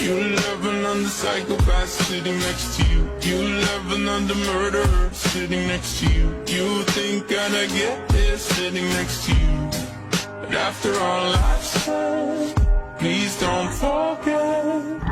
You love another psychopath sitting next to you. You love another murderer sitting next to you. You think I'd get this sitting next to you. But after all I've said, please don't forget.